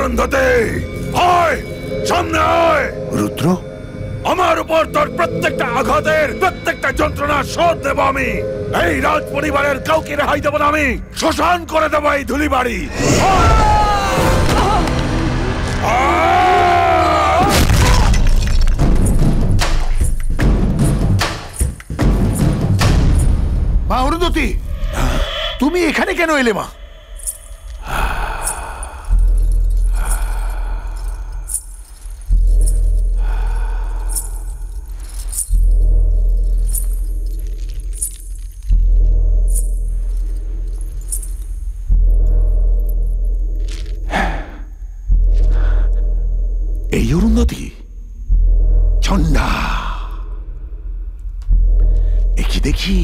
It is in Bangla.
অরুন্ধতি, আয় সামনে আয়। রুদ্র, আমার উপর তোর প্রত্যেকটা আঘাতের প্রত্যেকটা যন্ত্রণার শোধ দেব আমি। এই রাজ পরিবারের কাউকে রেহাই দেব না আমি। শ্মশান করে দেবো এই ধুলিবাড়ি। মা অরুন্ধতি, তুমি এখানে কেন এলে মা? এই অরুন্ধতি, ছন্ডা, এ কি দেখি